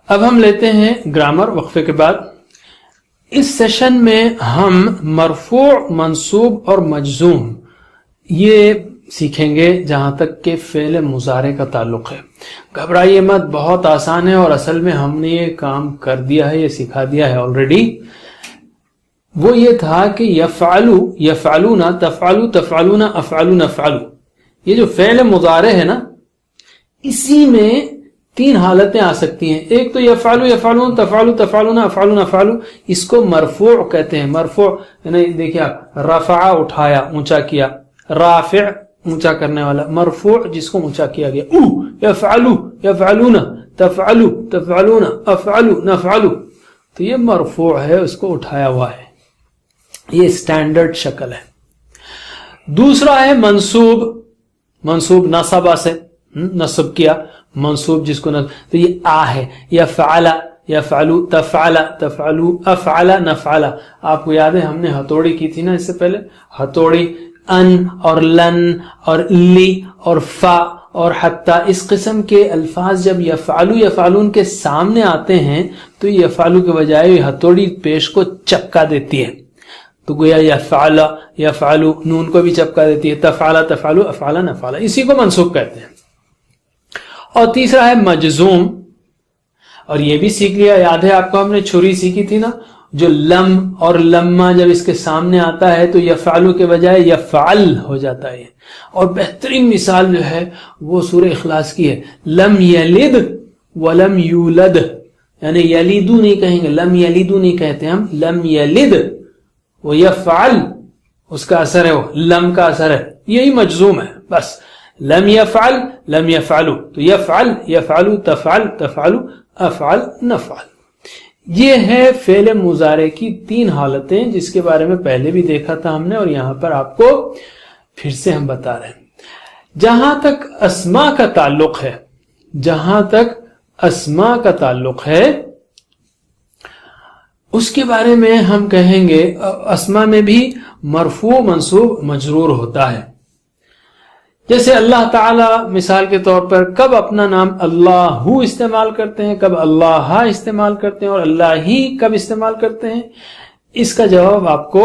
اب ہم لیتے ہیں گرامر وقفے کے بعد. اس سیشن میں ہم مرفوع، منصوب اور مجزوم یہ سیکھیں گے جہاں تک کہ فعل مضارع کا تعلق ہے. گھبرائیے مت، بہت آسان ہے اور اصل میں ہم نے یہ کام کر دیا ہے، یہ سکھا دیا ہے آلریڈی. وہ یہ تھا کہ یفعلو، یفعلون، تفعلو، تفعلون، افعلو، نفعلو، یہ جو فعل مضارع ہے نا، اسی میں 3 حالتیں آ سکتی ہیں. ایک تو یفعلو، یفعلون، تفعلو، تفعلون، افعلو، نفعلو، اس کو مرفوع کہتے ہیں. مرفوع یعنی دیکھیں آپ، رفع اٹھایا، اونچا کیا، رافع اونچا کرنے والا، مرفوع جس کو اونچا کیا گیا. یفعلو، یفعلون، تفعلو، تفعلون، افعلو، نفعلو، تو یہ مرفوع ہے، اس کو اٹھایا ہوا ہے، یہ اسٹینڈرڈ شکل ہے. دوسرا ہے منصوب. منصوب نصب سے نصب کیا، منصوب جس کو نصب، تو یہ آ ہے. یفعل، یفعلو، تفعل، تفعلو، افعل، نفعل. آپ کو یاد ہے ہم نے ہتھوڑی کی تھی نا اس سے پہلے، ہتھوڑی ان اور لن اور لی اور فا اور حتی، اس قسم کے الفاظ جب یفعلو، یفعلون کے سامنے آتے ہیں تو یفعلو کے بجائے ہتھوڑی پیش کو چپکا دیتی ہے، تو گویا یفعل، یفعلو، نون کو بھی چپکا دیتی ہے. تفعل، تفعلو، افعل، نفعل، اسی کو منصوب کہتے ہیں. اور تیسرا ہے مجزوم، اور یہ بھی سیکھ لیا، یاد ہے آپ کو ہم نے چھری سیکھی تھی نا، جو لم اور لما جب اس کے سامنے آتا ہے تو یفعلو کے بجائے یفعل ہو جاتا ہے. اور بہترین مثال جو ہے وہ سورہ اخلاص کی ہے. لم یلد ولم یولد، یعنی یلیدو نہیں کہیں گے، لم یلیدو نہیں کہتے ہم، لم یلد، وہ یفعل اس کا اثر ہے، وہ لم کا اثر ہے، یہی مجزوم ہے. بس لم یفعل، لم یفعلو، تو یفعل، یفعلو، تفعل، تفعلو، افعل، نفعل. یہ ہے فعل مضارع کی 3 حالتیں جس کے بارے میں پہلے بھی دیکھا تھا ہم نے، اور یہاں پر آپ کو پھر سے ہم بتا رہے ہیں. جہاں تک اسماء کا تعلق ہے، جہاں تک اسماء کا تعلق ہے اس کے بارے میں ہم کہیں گے اسماء میں بھی مرفوع، منصوب، مجرور ہوتا ہے. جیسے اللہ تعالی مثال کے طور پر کب اپنا نام اللہ استعمال کرتے ہیں، کب اللہ استعمال کرتے ہیں، اور اللہ ہی کب استعمال کرتے ہیں، اس کا جواب آپ کو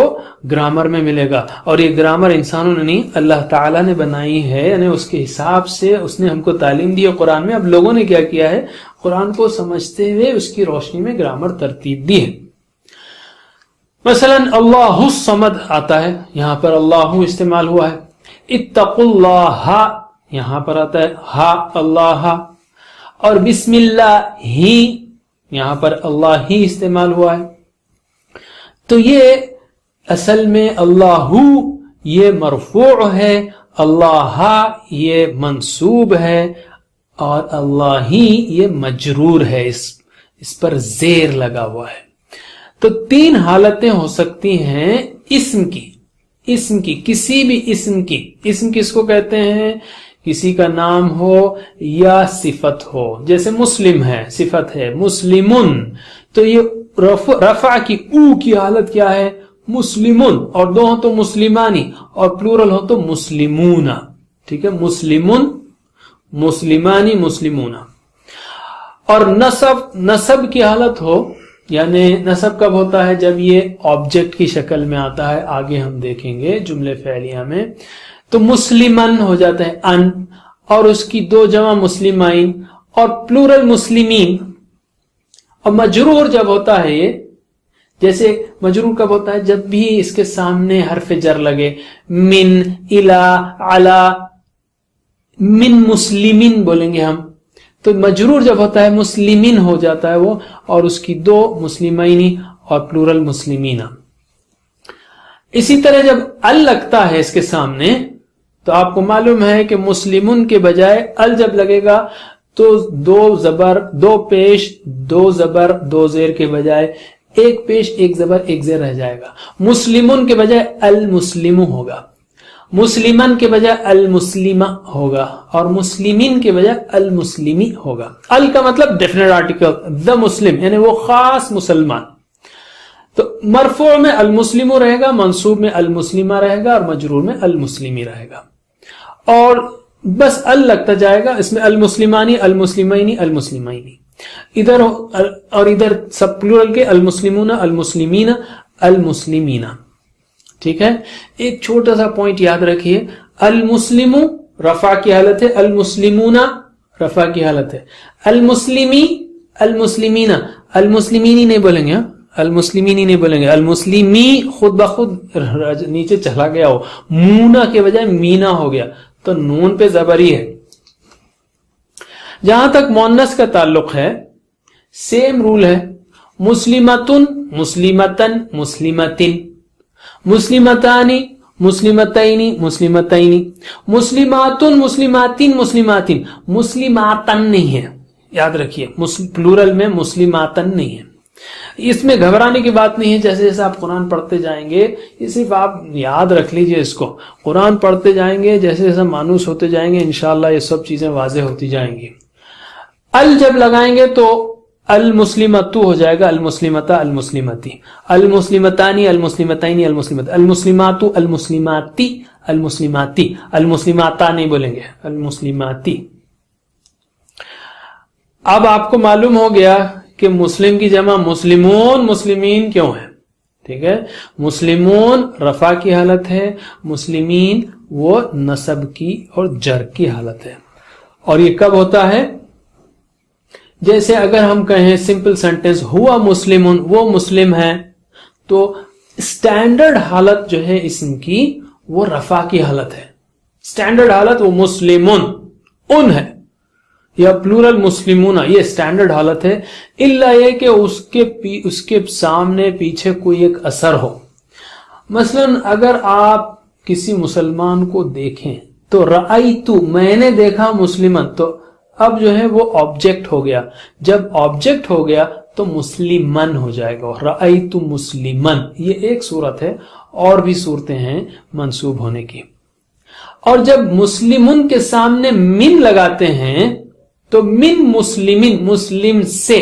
گرامر میں ملے گا. اور یہ گرامر انسانوں نے نہیں، اللہ تعالی نے بنائی ہے، یعنی اس کے حساب سے اس نے ہم کو تعلیم دی ہے قرآن میں. اب لوگوں نے کیا کیا ہے، قرآن کو سمجھتے ہوئے اس کی روشنی میں گرامر ترتیب دی ہے. مثلا اللہ الصمد آتا ہے، یہاں پر اللہ استعمال ہوا ہے. اتقوا اللہ یہاں پر آتا ہے ہا، اللہ. اور بسم اللہ ہی، یہاں پر اللہ ہی استعمال ہوا ہے. تو یہ اصل میں اللہ یہ مرفوع ہے، اللہ یہ منصوب ہے، اور اللہ ہی یہ مجرور ہے، اس پر زیر لگا ہوا ہے. تو 3 حالتیں ہو سکتی ہیں اسم کی، اسم کی، کسی بھی اسم کی. اسم کس کو کہتے ہیں، کسی کا نام ہو یا صفت ہو. جیسے مسلم ہے، صفت ہے، مسلمن، تو یہ رفع کی او کی حالت کیا ہے، مسلمن، اور 2 ہو تو مسلمانی، اور پلورل ہو تو مسلمون. ٹھیک ہے، مسلمن، مسلمانی، مسلمون. اور نصب کی حالت ہو، یعنی نصب کب ہوتا ہے، جب یہ آبجیکٹ کی شکل میں آتا ہے، آگے ہم دیکھیں گے جملے فعلیہ میں. تو مسلمن ہو جاتا ہے ان، اور اس کی 2 جمع مسلمین، اور پلورل مسلمین. اور مجرور جب ہوتا ہے یہ، جیسے مجرور کب ہوتا ہے، جب بھی اس کے سامنے حرف جر لگے، من، الا، علا، من مسلمین بولیں گے ہم، تو مجرور جب ہوتا ہے مسلمین ہو جاتا ہے وہ، اور اس کی 2 مسلمینی اور پلورل مسلمین. اسی طرح جب ال لگتا ہے اس کے سامنے، تو آپ کو معلوم ہے کہ مسلمن کے بجائے ال جب لگے گا تو 2 زبر 2 پیش 2 زبر 2 زیر کے بجائے 1 پیش 1 زبر 1 زیر رہ جائے گا. مسلمن کے بجائے المسلم ہوگا، مسلمن کے بجائے المسلمہ ہوگا، اور مسلمین کے بجائے المسلمی ہوگا. ال کا مطلب ڈیفینٹ آرٹیکل، the مسلم، یعنی وہ خاص مسلمان. تو مرفوع میں المسلم رہے گا، منصوب میں المسلمہ رہے گا، اور مجرور میں المسلمی رہے گا. اور بس ال لگتا جائے گا اس میں، المسلمانی، المسلمینی، المسلمینی. ادھر اور ادھر سب پلورل کے المسلمون المسلمین المسلمین. ٹھیک ہے. ایک چھوٹا سا پوائنٹ یاد رکھیے, المسلم رفع کی حالت ہے, المسلمون رفع کی حالت ہے, المسلمی المسلمین المسلمین ہی نہیں بولیں گے, المسلمین ہی نہیں بولیں گے, المسلمی خود بخود نیچے چلا گیا ہو, مونا کے بجائے مینا ہو گیا, تو نون پہ زبری ہے. جہاں تک مؤنث کا تعلق ہے سیم رول ہے, مسلمتن مسلمتن مسلمتن, مسلمتانی مسلمتینی مسلمتینی, مسلماتن مسلماتن مسلماتن, مسلماتن نہیں ہے, یاد رکھیے پلورل میں مسلماتن نہیں ہے. اس میں گھبرانے کی بات نہیں ہے. جیسے جیسے آپ قرآن پڑھتے جائیں گے, یہ صرف آپ یاد رکھ لیجئے اس کو, قرآن پڑھتے جائیں گے جیسے جیسے مانوس ہوتے جائیں گے انشاءاللہ یہ سب چیزیں واضح ہوتی جائیں گی. ال جب لگائیں گے تو المسلمتو ہو جائے گا, المسلمتا المسلمتی, المسلمتانی المسلمتینی المسلمت, المسلماتو المسلماتی المسلماتی, المسلماتا نہیں بولیں گے, المسلماتی. اب آپ کو معلوم ہو گیا کہ مسلم کی جمع مسلمون مسلمین کیوں ہے. ٹھیک ہے, مسلمون رفع کی حالت ہے, مسلمین وہ نصب کی اور جر کی حالت ہے. اور یہ کب ہوتا ہے؟ جیسے اگر ہم کہیں سمپل سینٹینس ہوا مسلمون, وہ مسلم ہے, تو اسٹینڈرڈ حالت جو ہے اسم کی وہ رفع کی حالت ہے. اسٹینڈرڈ حالت وہ مسلمون ان ہے, یا پلورل مسلمون, یہ اسٹینڈرڈ حالت ہے. الا یہ کہ اس کے سامنے پیچھے کوئی ایک اثر ہو. مثلا اگر آپ کسی مسلمان کو دیکھیں تو رأیتو میں نے دیکھا مسلمن, تو اب جو ہے وہ آبجیکٹ ہو گیا. جب آبجیکٹ ہو گیا تو مسلمن ہو جائے گا, رأیتو مسلمن. یہ ایک صورت ہے, اور بھی صورتیں ہیں منصوب ہونے کی. اور جب مسلمن کے سامنے من لگاتے ہیں تو من مسلمن مسلم سے,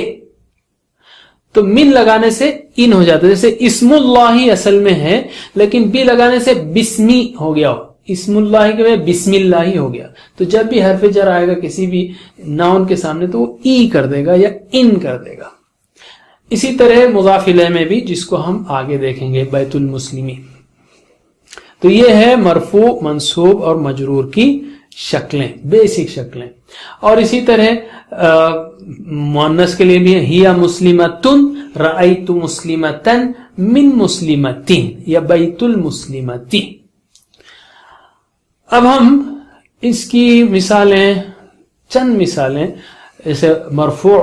تو من لگانے سے ان ہو جاتا ہے. جیسے اسم اللہ اصل میں ہے لیکن بی لگانے سے بسمی ہو گیا, اسم اللہ کے بسم اللہ ہو گیا. تو جب بھی حرف جر آئے گا کسی بھی ناؤن کے سامنے تو وہ ای کر دے گا یا ان کر دے گا. اسی طرح مضاف الیہ میں بھی, جس کو ہم آگے دیکھیں گے, بیت المسلمی. تو یہ ہے مرفوع منصوب اور مجرور کی شکلیں, بیسک شکلیں. اور اسی طرح مؤنث کے لیے بھی ہے, ہی مسلمتن رأیت مسلمتن من مسلمتین, یا بیت المسلمتی. اب ہم اس کی مثالیں, چند مثالیں, جیسے مرفوع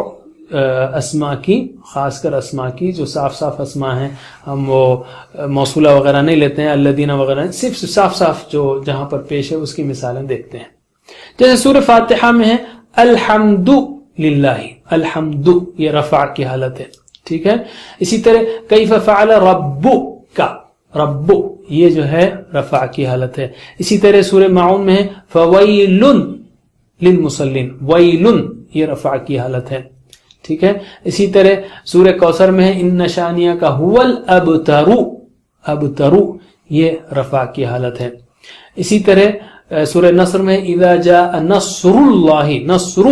اسماء کی, خاص کر اسماء کی جو صاف صاف اسماء ہیں, ہم وہ موصولہ وغیرہ نہیں لیتے ہیں, الذین وغیرہ, صرف صاف صاف جو جہاں پر پیش ہے اس کی مثالیں دیکھتے ہیں. جیسے سورہ فاتحہ میں ہے الحمد للہ, الحمد یہ رفع کی حالت ہے. ٹھیک ہے. اسی طرح کیف فعل ربک, رب یہ جو ہے رفع کی حالت ہے. اسی طرح سورہ معون میں ہے فویل للمصلین, ویل یہ رفع کی حالت ہے. ٹھیک ہے. اسی طرح سورہ کوثر میں ہے ان شانیہ کا هو الابتر, ابتر یہ رفع کی حالت ہے. اسی طرح سورہ نصر میں اذا جاء نصر اللہ, نصر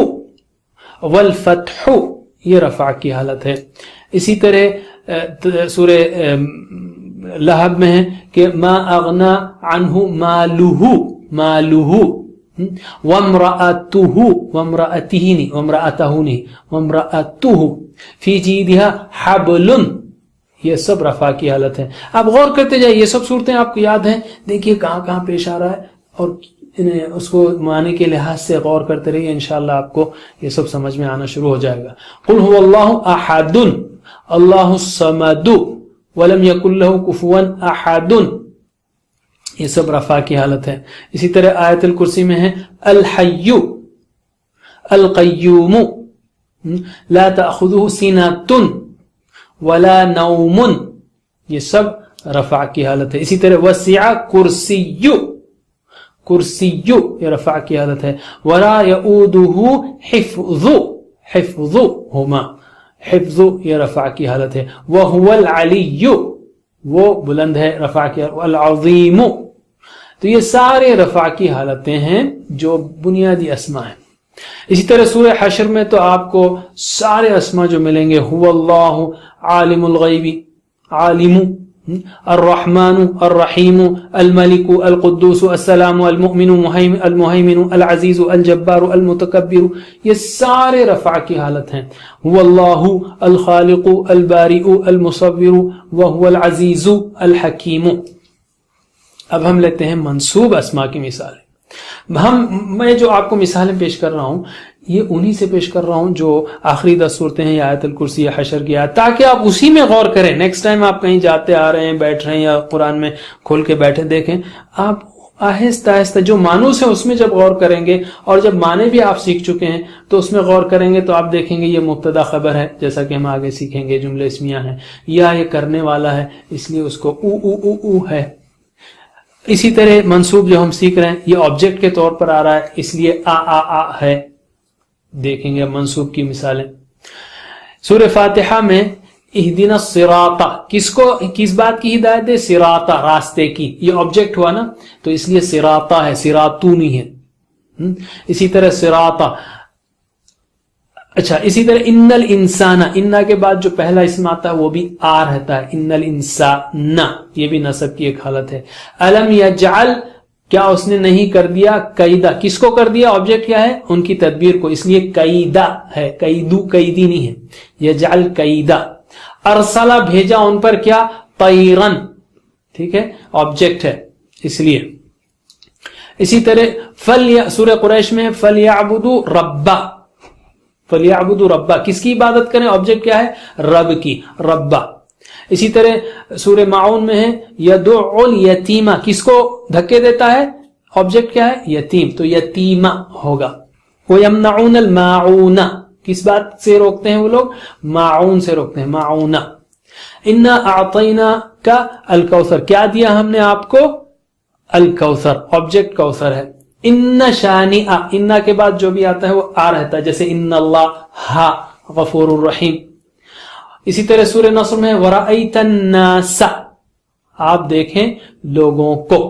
والفتح یہ رفع کی حالت ہے. اسی طرح سورہ لہب میں ہے کہ ما اغنا عنہ مالہ, مالہ, وامرأته, وامرأته نہیں, وامرأته نہیں, وامرأته فی جیدها حبل, یہ سب رفع کی حالت ہے. آپ غور کرتے جائیں, یہ سب صورتیں آپ کو یاد ہیں, دیکھیے کہاں کہاں پیش آ رہا ہے, اور اس کو معنی کے لحاظ سے غور کرتے رہیے, انشاءاللہ آپ کو یہ سب سمجھ میں آنا شروع ہو جائے گا. قل هو اللہ احد اللہ الصمد ولم یکن لہ کفوا احد, یہ سب رفع کی حالت ہے. اسی طرح آیت الکرسی میں ہے الحی القیوم لا تأخذہ سنۃ ولا نوم, یہ سب رفع کی حالت ہے. اسی طرح وسع کرسی, کرسی یہ رفع کی حالت ہے. ولا یؤودہ حفظ, حفظہما, حفظ یہ رفع کی حالت ہے. وہو العلی, وہ بلند ہے, رفع کی حالت. العظیم, تو یہ سارے رفع کی حالتیں ہیں جو بنیادی اسماء ہیں. اسی طرح سورہ حشر میں تو آپ کو سارے اسما جو ملیں گے، هو اللہ عالم الغیب، عالم، الرحمن الرحیم، الملک القدوس السلام المؤمن المہیمن العزیز الجبار المتکبر، یہ سارے رفع کی حالت ہیں. هو اللہ الخالق البارئ المصور وهو العزیز الحکیم. اب ہم لیتے ہیں منصوب اسما کی مثالیں. میں جو آپ کو مثالیں پیش کر رہا ہوں یہ انہی سے پیش کر رہا ہوں جو آخری 10 صورتیں ہیں یا آیت الکرسی یا حشر کی آیت، تاکہ آپ اسی میں غور کریں. نیکسٹ ٹائم آپ کہیں جاتے آ رہے ہیں، بیٹھ رہے ہیں یا قرآن میں کھول کے بیٹھے دیکھیں، آپ آہستہ آہستہ جو مانوس ہے اس میں جب غور کریں گے، اور جب معنی بھی آپ سیکھ چکے ہیں تو اس میں غور کریں گے تو آپ دیکھیں گے یہ مبتدا خبر ہے، جیسا کہ ہم آگے سیکھیں گے جملے اسمیہ ہیں، یا یہ کرنے والا ہے اس لیے اس کو او ہے. اسی طرح منصوب جو ہم سیکھ رہے ہیں یہ آبجیکٹ کے طور پر آ رہا ہے اس لیے آ ہے. دیکھیں گے منصوب کی مثالیں. سورہ فاتحہ میں اہدنا الصراط، کس بات کی ہدایت ہے؟ صراط، راستے کی. یہ آبجیکٹ ہوا نا تو اس لیے صراطا ہے، صراطو نہیں ہے. اسی طرح صراط. اچھا، اسی طرح ان الانسان، انا کے بعد جو پہلا اسم آتا ہے وہ بھی آ رہتا ہے، ان الانسان، یہ بھی نصب کی ایک حالت ہے. الم یجعل، کیا اس نے نہیں کر دیا؟ قیدا، کس کو کر دیا؟ آبجیکٹ کیا ہے؟ ان کی تدبیر کو، اس لیے قیدا ہے، قیدو قیدی نہیں ہے. یجعل قیدا. ارسلہ، بھیجا ان پر کیا؟ طیرن، ٹھیک ہے، آبجیکٹ ہے اس لیے. اسی طرح سورہ قریش میں فلیعبدوا ربا، فلیعبدوا ربا، کس کی عبادت کریں؟ آبجیکٹ کیا ہے؟ رب کی، ربا. اسی طرح سورہ معون میں ہے یدعو الیتیمہ، کس کو دھکے دیتا ہے؟ آبجیکٹ کیا ہے؟ یتیم، تو یتیمہ ہوگا. وَيَمْنَعُونَ الْمَاعُونَ، کس بات سے روکتے ہیں وہ لوگ؟ معون سے روکتے ہیں، معونہ. اِنَّا أَعْطَيْنَاكَ الْكَوْثَرَ، کیا دیا ہم نے آپ کو؟ الکوثر، آبجیکٹ کوثر ہے. ان شانئ، ان کے بعد جو بھی آتا ہے وہ آ رہتا ہے، جیسے ان اللہ غفور الرحیم. اسی طرح سورہ نصر میں وَرَأَيْتَ النَّاسَ، آپ دیکھیں لوگوں کو.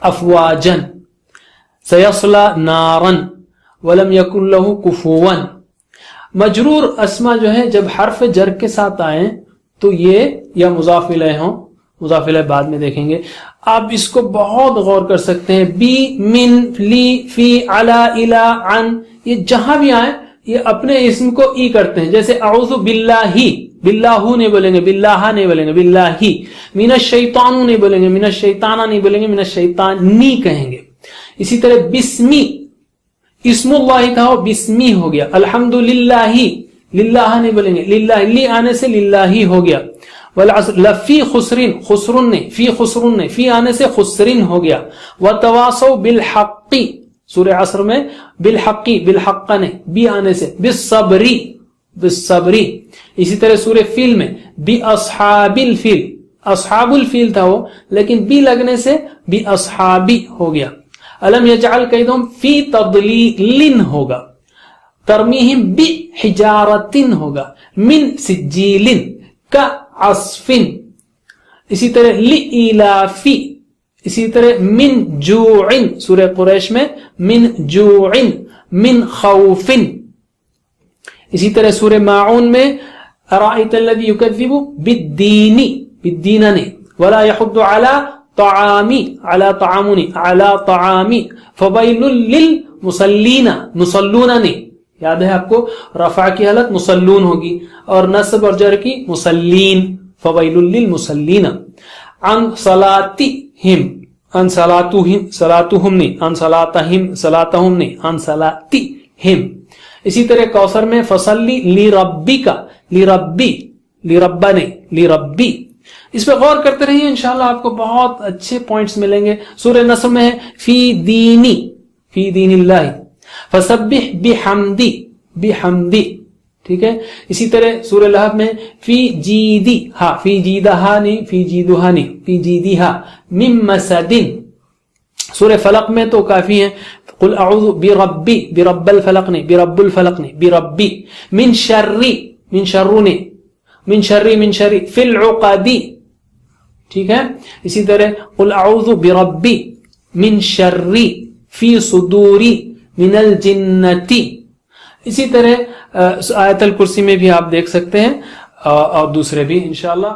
افواجن، سیصلی نارن ولم یکن لہ کفوا. مجرور اسما جو ہے جب حرف جر کے ساتھ آئیں تو یہ یا مضاف الیہ ہوں، مضاف الیہ بعد میں دیکھیں گے. آپ اس کو بہت غور کر سکتے ہیں. بی، من، لی، فی، علی، الی، عن، یہ جہاں بھی آئیں یہ اپنے اسم کو ای کرتے ہیں. جیسے اعوذ باللہ، باللہ نہیں بولیں گے، باللہ نہیں بولیں گے، باللہ. من الشیطان نہیں بولیں گے، من الشیطان نہیں بولیں گے، من الشیطانی کہیں گے. اسی طرح بسمی، اسم اللہ تھا وہ بسمی ہو گیا. الحمدللہ، للہ نہیں بولیں گے، للہ، لی آنے سے للہ ہو گیا. والعصر، لفی خسرن، خسرن نے، فی خسرن نے، فی آنے سے خسرن ہو گیا. وتواصوا بالحق، سورہ عصر میں بالحقی، بالحق نے، بی آنے سے، بالصبری، بالصبری. اسی طرح سورہ فیل میں باصحاب الفیل، اصحاب الفیل تھا وہ لیکن بی لگنے سے باصحابی ہو گیا. الم یجعل کیدہم فی تضلیل ہوگا. ترمیہم بحجارۃ ہوگا. من سجیل کا عصفن. اسی طرح لإلافی. اسی طرح من جوع، سورہ قریش میں من جوع، من خوف. اسی طرح سورہ ماعون میں ارائیت الذی یکذب بالدین، بالدین نے، ولا یحض علی طعامی، علی طعامنی، علی طعامی. فویل للمصلین، مصلون نے، یاد ہے آپ کو رفع کی حالت مصلون ہوگی اور نصب اور جر کی مصلین. فویل للمصلین. عن صلاتہم، عن صلاتہم، صلاتہم نے، عن صلاتہم، صلاتہم نے، عن صلاتہم. اسی طرح کوثر میں فصلی لربک، لربی، لربا نے، لربی. اس پہ غور کرتے رہیے، انشاءاللہ آپ کو بہت اچھے پوائنٹس ملیں گے. سورہ نصر میں ہے فی دینی، فی دین اللہ. فسبح بحمدی، بحمدی، ٹھیک ہے. اسی طرح سورہ لہب میں فی جیدی ہا، فی جیدہا نہیں، فی جیدہا نہیں، فی جیدہا. من مسدن. سورہ فلق میں تو کافی ہیں. قل اعوذ بربی، برب الفلق نے، برب الفلق نے، بربی. من شری، من شرونی، من شری، من شری، فی العقدی، ٹھیک ہے. اسی طرح قل اعوذ بربی من شری، فی صدوری، من الجنتی. اسی طرح آیت الکرسی میں بھی آپ دیکھ سکتے ہیں اور دوسرے بھی انشاءاللہ.